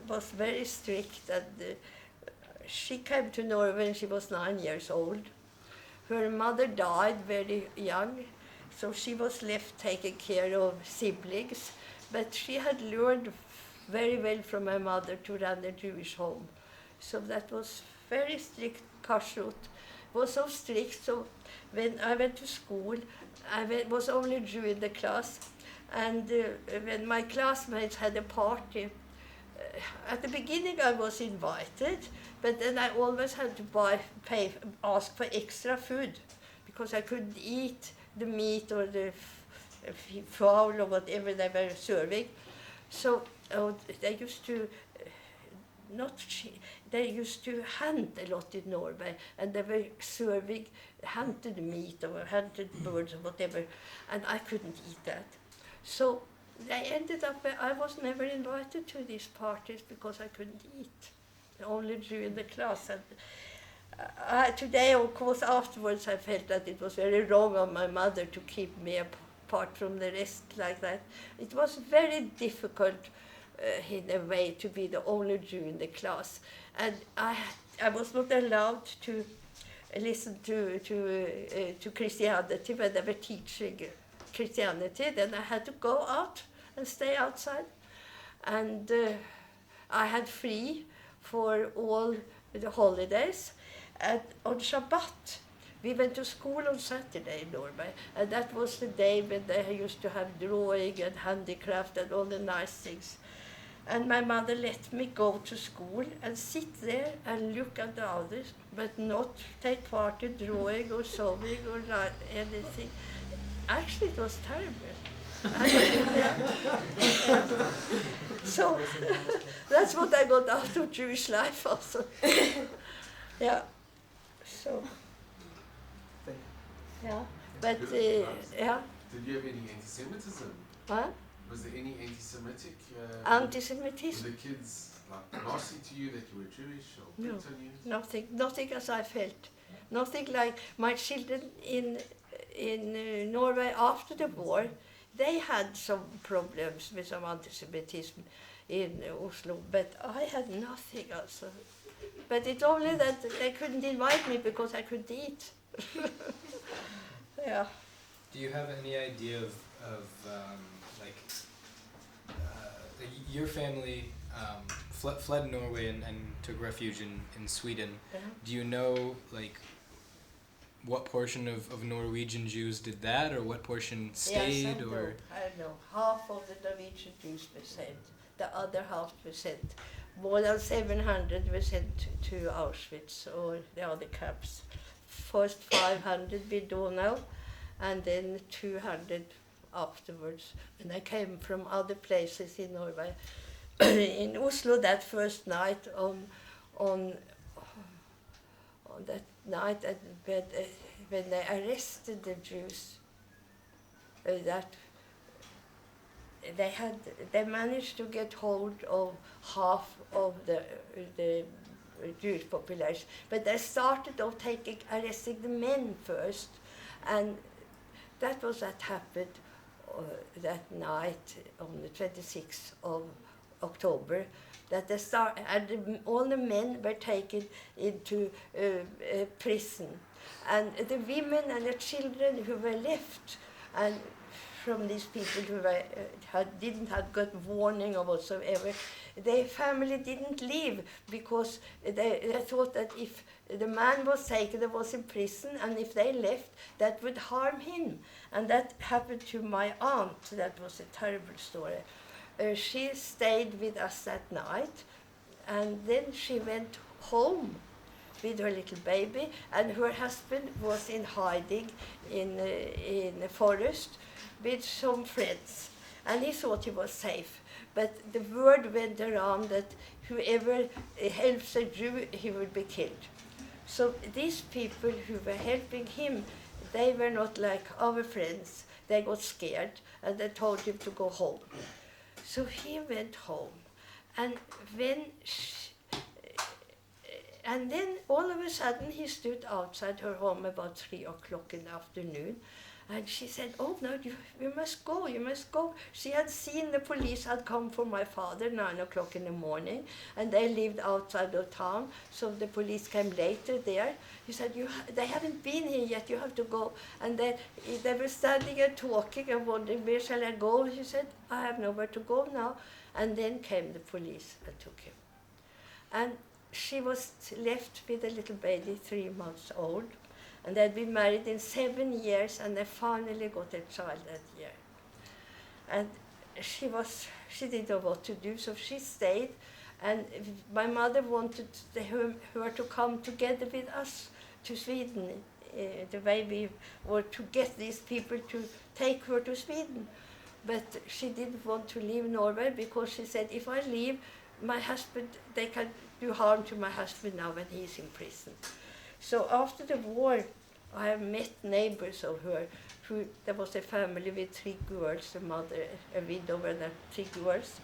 was very strict, and she came to Norway when she was 9 years old. Her mother died very young, so she was left taking care of siblings. But she had learned very well from her mother to run a Jewish home. So that was very strict kashrut. Was so strict, so when I went to school, was only Jew in the class. And when my classmates had a party, at the beginning I was invited, but then I always had to ask for extra food, because I couldn't eat the meat or the fowl or whatever they were serving. So they used to they used to hunt a lot in Norway, and they were serving hunted meat or hunted birds or whatever, and I couldn't eat that. So I ended up, I was never invited to these parties because I couldn't eat. Only Jew in the class. And today, of course, afterwards I felt that it was very wrong of my mother to keep me apart from the rest like that. It was very difficult in a way to be the only Jew in the class. And I was not allowed to listen to Christianity when they were teaching Christianity. Then I had to go out and stay outside. And I had free for all the holidays. And on Shabbat, we went to school on Saturday in Norway, and that was the day when they used to have drawing and handicraft and all the nice things. And my mother let me go to school and sit there and look at the others, but not take part in drawing or sewing or anything. Actually, it was terrible. So that's what I got out of Jewish life also. Yeah. So. Yeah, but yeah. Did you have any anti-Semitism? What? Was there any anti-Semitic? Anti-Semitism? Were the kids like nasty to you that you were Jewish or No, picked on you? nothing as I felt. Nothing like my children in Norway after the war. They had some problems with some anti-Semitism in Oslo, but I had nothing also. But it's only that they couldn't invite me because I couldn't eat. Yeah. Do you have any idea of your family fled Norway and took refuge in Sweden? Yeah. Do you know what portion of Norwegian Jews did that, or what portion stayed? Yes, I know. Half of the Norwegian Jews were sent. The other half were sent. More than 700 were sent to Auschwitz or the other camps. First 500 with Donau, and then 200 afterwards. And they came from other places in Norway. In Oslo, that first night, on that night when they arrested the Jews, that they managed to get hold of half of the Jewish population, but they started off arresting the men first, and that happened that night on the 26th of October. That and all the men were taken into prison, And the women and the children who were left, and from these people who were, didn't have got warning or whatsoever, their family didn't leave because they thought that if the man was taken, and was in prison, and if they left, that would harm him. And that happened to my aunt. That was a terrible story. She stayed with us that night, and then she went home with her little baby, and her husband was in hiding in the forest with some friends, and he thought he was safe. But the word went around that whoever helps a Jew, he would be killed. So these people who were helping him, they were not like our friends. They got scared, and they told him to go home. So he went home, and and then all of a sudden he stood outside her home about 3 o'clock in the afternoon, and she said, "Oh no, you must go, you must go." She had seen the police had come for my father 9 o'clock in the morning, and they lived outside of town, so the police came later there. He said, "They haven't been here yet, you have to go." And they were standing and talking and wondering, "Where shall I go?" He said, "I have nowhere to go now." And then came the police and took him. And she was left with a little baby, 3 months old. And they'd been married in 7 years, and they finally got a child that year. And she didn't know what to do, so she stayed. And my mother wanted her to come together with us to Sweden, the way we were to get these people to take her to Sweden. But she didn't want to leave Norway because she said, "If I leave, my husband, they can do harm to my husband now when he's in prison." So after the war, I have met neighbors of her. There was a family with 3 girls, a mother, a widow, and 3 girls.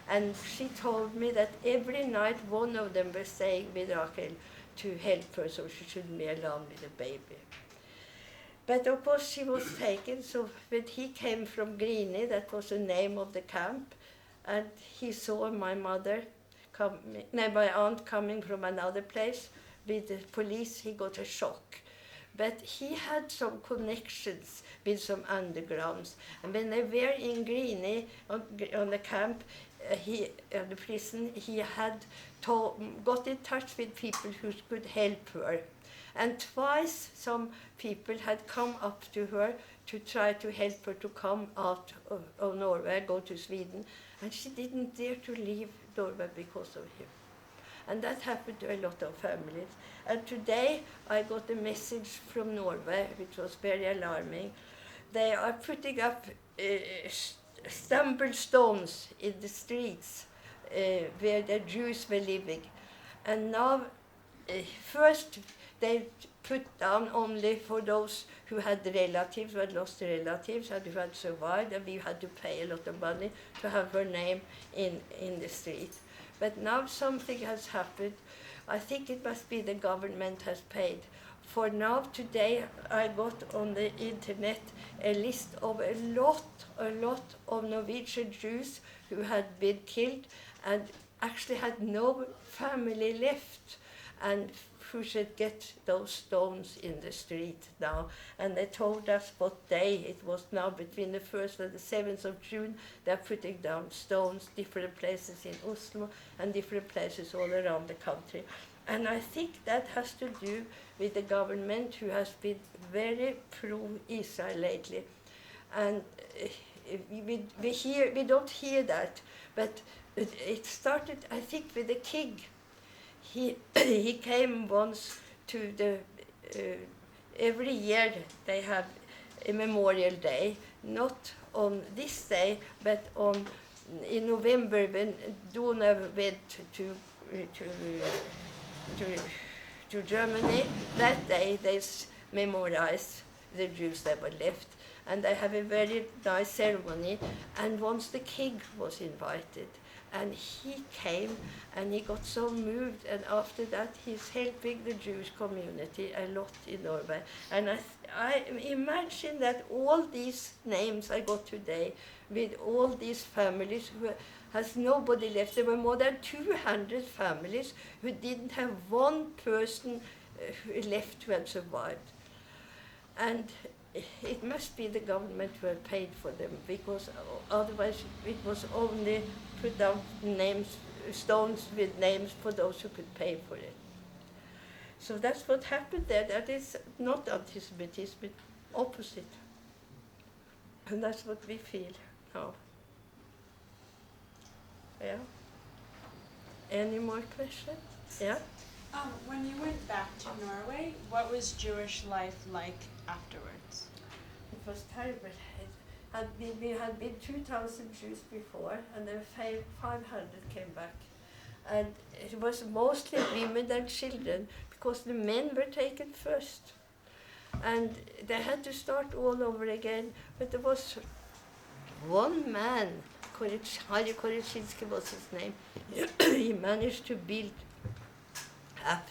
And she told me that every night one of them was staying with Rachel to help her so she shouldn't be alone with the baby. But of course she was taken, so when he came from Grini, that was the name of the camp, and he saw my aunt coming from another place with the police, he got a shock. But he had some connections with some undergrounds. And when they were in Grini, on the camp, the prison, he had got in touch with people who could help her. And twice some people had come up to her to try to help her to come out of Norway, go to Sweden. And she didn't dare to leave Norway because of him. And that happened to a lot of families. And today I got a message from Norway, which was very alarming. They are putting up stumble stones in the streets where the Jews were living. And now, first they put down only for those who had relatives, who had lost relatives, and who had survived, and we had to pay a lot of money to have her name in the street. But now something has happened. I think it must be the government has paid. For now, today, I got on the internet a list of a lot of Norwegian Jews who had been killed and actually had no family left, and who should get those stones in the street now. And they told us what day it was now, between the 1st and the 7th of June. They're putting down stones, different places in Oslo and different places all around the country. And I think that has to do with the government, who has been very pro-Israel lately. And we don't hear that, but it started, I think, with the king. He came once to the, every year they have a Memorial Day, not on this day, but in November when Dona went to Germany. That day they memorize the Jews that were left, and they have a very nice ceremony. And once the king was invited, and he came, and he got so moved, and after that he's helping the Jewish community a lot in Norway. And I imagine that all these names I got today, with all these families who has nobody left. There were more than 200 families who didn't have one person left who had survived. And it must be the government who had paid for them, because otherwise it was only put down names, stones with names for those who could pay for it. So that's what happened there. That is not anti-Semitism, but opposite. And that's what we feel now. Yeah. Any more questions? Yeah? When you went back to Norway, what was Jewish life like afterwards? It was terrible. We had been 2,000 Jews before, and then 500 came back. And it was mostly women and children, because the men were taken first. And they had to start all over again. But there was one man, Harry Korechinski was his name. He managed to build up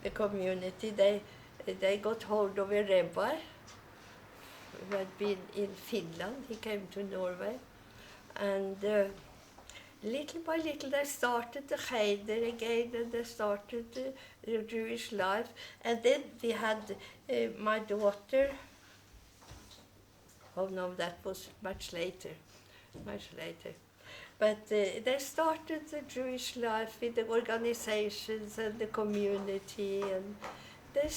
the community. They got hold of a rabbi who had been in Finland. He came to Norway. And little by little they started the Cheder again, and they started the Jewish life. And then we had my daughter. Oh no, that was much later. But they started the Jewish life with the organizations and the community, and they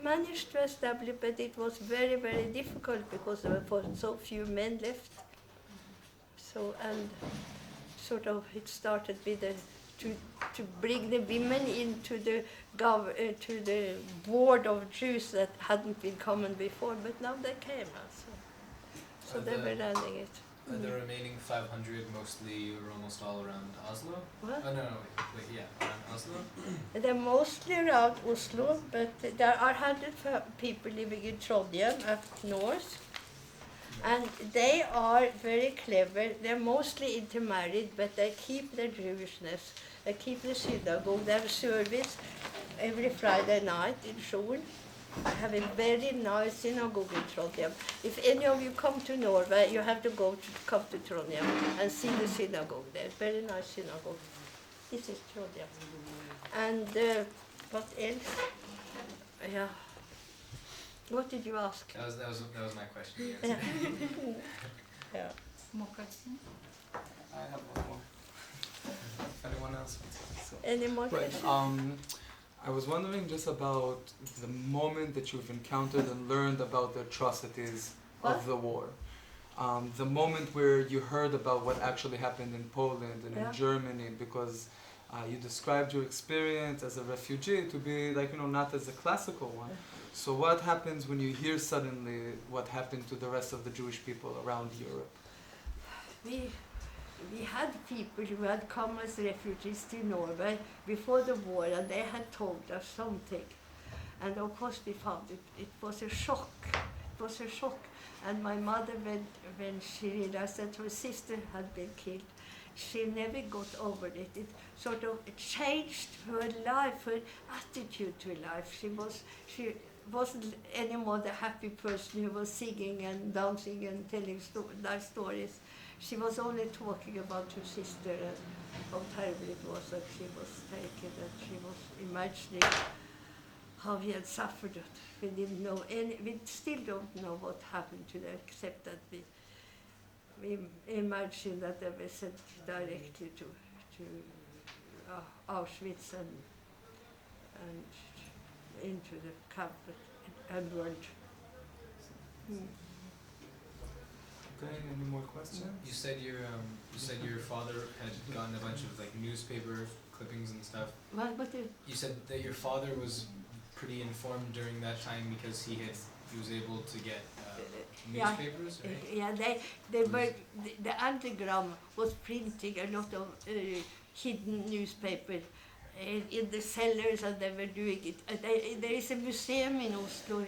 managed to establish, but it was very, very difficult because there were so few men left. So, and sort of it started with to bring the women into the to the board of Jews that hadn't been common before, but now they came also. So they were running it. Are the remaining 500 mostly or almost all around Oslo? What? Oh, no, wait, yeah, around Oslo? They're mostly around Oslo, but there are 100 people living in Trondheim up north. And they are very clever. They're mostly intermarried, but they keep their Jewishness. They keep the synagogue. They have service every Friday night in Sjøen. I have a very nice synagogue in Trondheim. If any of you come to Norway, you have to come to Trondheim and see the synagogue there. Very nice synagogue. This is Trondheim. And what else? Yeah. What did you ask? That was my question. Yeah. Yeah. More questions? I have one more. If anyone else wants to. Any more Right. questions? I was wondering just about the moment that you've encountered and learned about the atrocities What? of the war. The moment where you heard about what actually happened in Poland and Yeah. in Germany, because you described your experience as a refugee to be like, not as a classical one. So what happens when you hear suddenly what happened to the rest of the Jewish people around Europe? We had people who had come as refugees to Norway before the war, and they had told us something. And of course we found it was a shock. It was a shock. And my mother, when she realized that her sister had been killed, she never got over it. It sort of changed her life, her attitude to life. She wasn't anymore the happy person who was singing and dancing and telling nice stories. She was only talking about her sister and how terrible it was that she was taken, and she was imagining how he had suffered it. We didn't know we still don't know what happened to them, except that we imagine that they were sent directly to Auschwitz and into the camp and burned. Okay, any more questions? You said your father had gotten a bunch of like newspaper clippings and stuff. What You said that your father was pretty informed during that time because he was able to get newspapers, right? Yeah, they were, the underground was printing a lot of hidden newspapers in the cellars, and they were doing it. There is a museum in Oslo,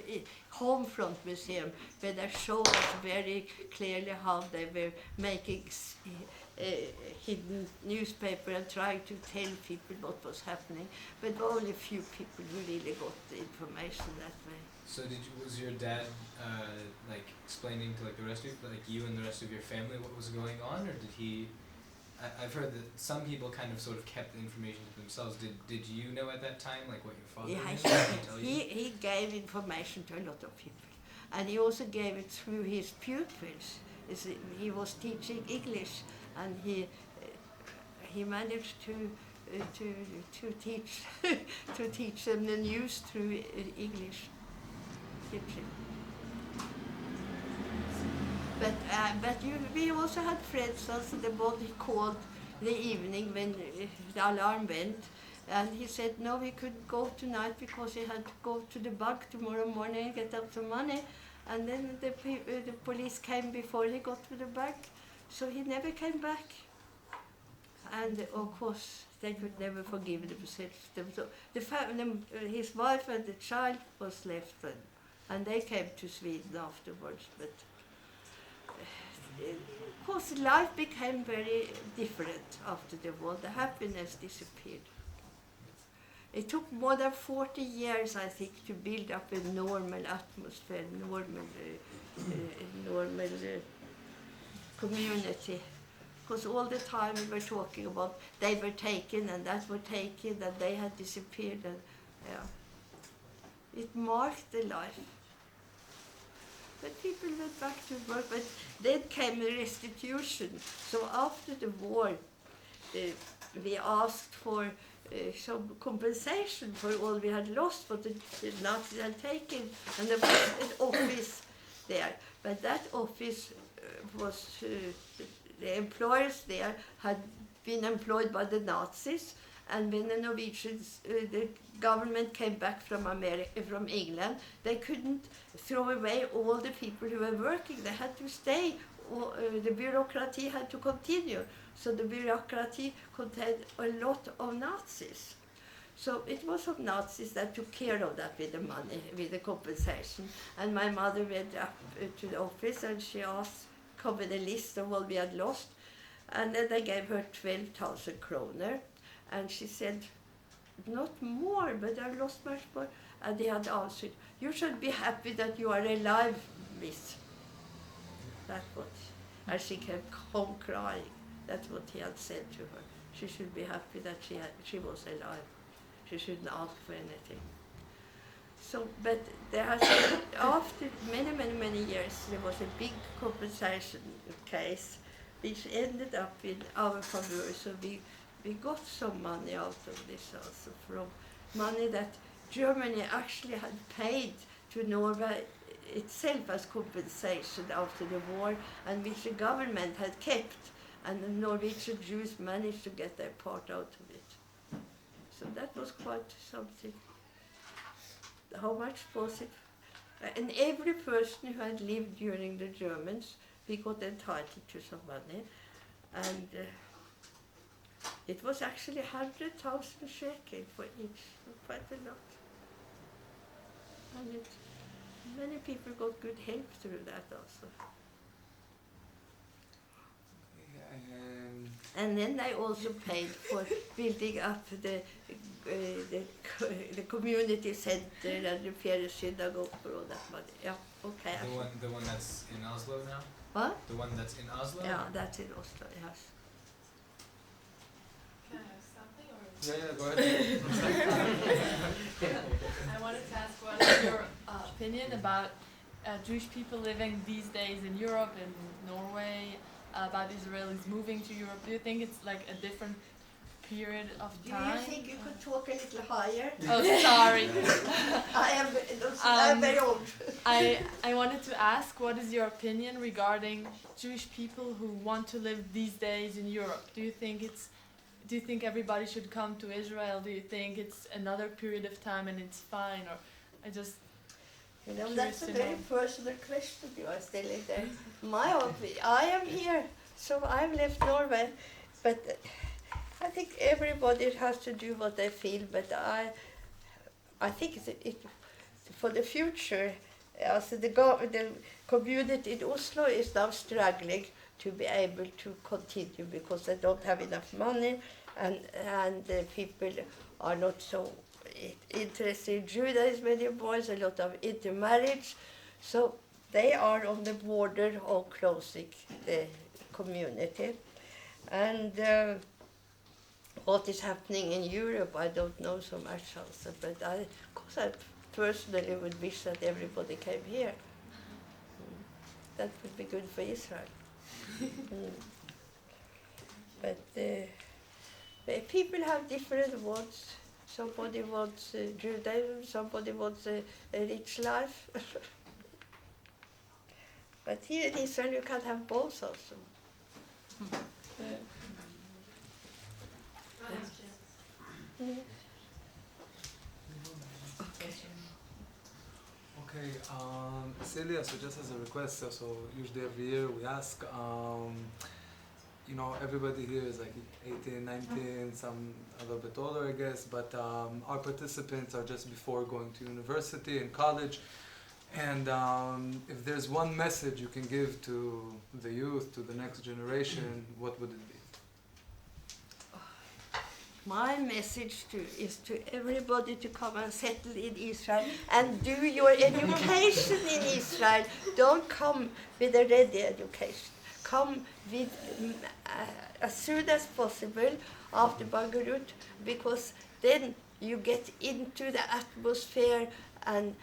Homefront Museum, where they show us very clearly how they were making hidden newspaper and trying to tell people what was happening. But only a few people who really got the information that way. So was your dad like explaining to like the rest of like you and the rest of your family what was going on, or did he I've heard that some people kind of sort of kept the information to themselves. Did you know at that time, like, what your father Yeah, knew? Did he tell you? he gave information to a lot of people, and he also gave it through his pupils. He was teaching English, and he managed to teach to teach them the news through English teaching. But we also had friends. Also, the one he called the evening when the alarm went, and he said no, he couldn't go tonight because he had to go to the bank tomorrow morning and get up some money. And then the police came before he got to the bank, so he never came back. And of course, they could never forgive themselves. His wife and the child was left, and they came to Sweden afterwards. But of course, life became very different after the war. The happiness disappeared. It took more than 40 years, I think, to build up a normal atmosphere, normal community. Because all the time we were talking about they were taken and that were taken and they had disappeared. And it marked the life. But people went back to work, but then came a restitution. So after the war, we asked for some compensation for all we had lost, what the Nazis had taken, and there was an office there. But that office was, the employers there had been employed by the Nazis, and when the Norwegians, the government came back from England, they couldn't throw away all the people who were working. They had to stay. The bureaucracy had to continue. So the bureaucracy contained a lot of Nazis. So it was of Nazis that took care of that with the money, with the compensation. And my mother went up to the office and she asked, come with a list of what we had lost. And then they gave her 12,000 kroner. And she said, not more, but I lost much more. And they had answered, you should be happy that you are alive, miss. That's what, and she came home crying. That's what he had said to her. She should be happy that she was alive. She shouldn't ask for anything. So, but there has been, after many years, there was a big compensation case, which ended up in our favor. So we got some money out of this also, from money that Germany actually had paid to Norway itself as compensation after the war, and which the government had kept, and the Norwegian Jews managed to get their part out of it. So that was quite something. How much was it? And every person who had lived during the Germans, we got entitled to some money, and it was actually 100,000 shekel for each, quite a lot. And many people got good help through that also. And then they also paid for building up the community center and repair synagogue for all that money. Yeah, okay. The one that's in Oslo now? What? The one that's in Oslo? Yeah, that's in Oslo, yes. Can I ask something? Or? Yeah, go ahead. I wanted to ask what is your opinion about Jewish people living these days in Europe, in Norway, about Israelis moving to Europe. Do you think it's like a different period of time? Do you think you could talk a little higher? Oh, sorry. I'm very old. I wanted to ask, what is your opinion regarding Jewish people who want to live these days in Europe? Do you think everybody should come to Israel? Do you think it's another period of time and it's fine? Or I just that's a very personal question you are still there. I am here, so I've left Norway, but I think everybody has to do what they feel. But I think it for the future. Also, the community in Oslo is now struggling to be able to continue because they don't have enough money, and the people are not so interested in Judaism anymore. There's a lot of intermarriage, so they are on the border of closing the community. And what is happening in Europe, I don't know so much also, but of course I personally would wish that everybody came here. That would be good for Israel. But people have different wants. Somebody wants Judaism, somebody wants a rich life. But here in Israel you can have both also. Okay, Celia, so just as a request, so usually every year we ask, you know, everybody here is like 18, 19, some a little bit older, I guess, but our participants are just before going to university and college. And if there's one message you can give to the youth, to the next generation, what would it be? My message is to everybody to come and settle in Israel and do your education in Israel. Don't come with a ready education. Come with as soon as possible after Bagarut, because then you get into the atmosphere and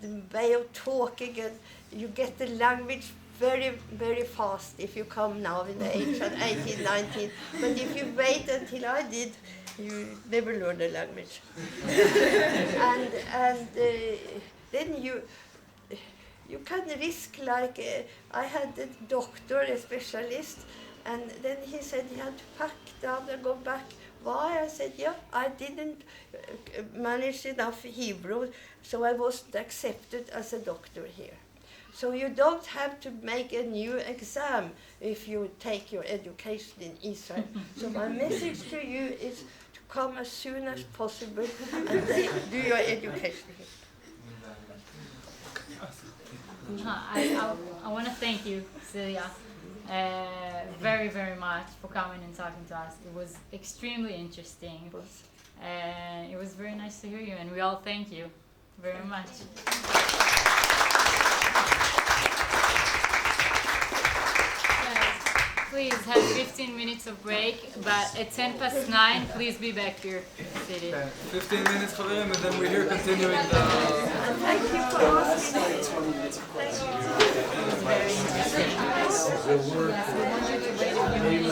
the way of talking, and you get the language very, very fast if you come now in the age of 18, 19. But if you wait until I did, you never learn the language. and then you can risk, like I had a doctor, a specialist, and then he said he had to pack down and go back. Why? I said, yeah, I didn't manage enough Hebrew, so I wasn't accepted as a doctor here. So you don't have to make a new exam if you take your education in Israel. So my message to you is to come as soon as possible and do your education here. I want to thank you, Celia, very, very much for coming and talking to us. It was extremely interesting. And it was very nice to hear you, and we all thank you very much. Please have 15 minutes of break, but at 9:10, please be back here seated. 15 minutes for him, and then we're here continuing the... Thank you for asking. It was very interesting. Yes, we want you to wait a few minutes.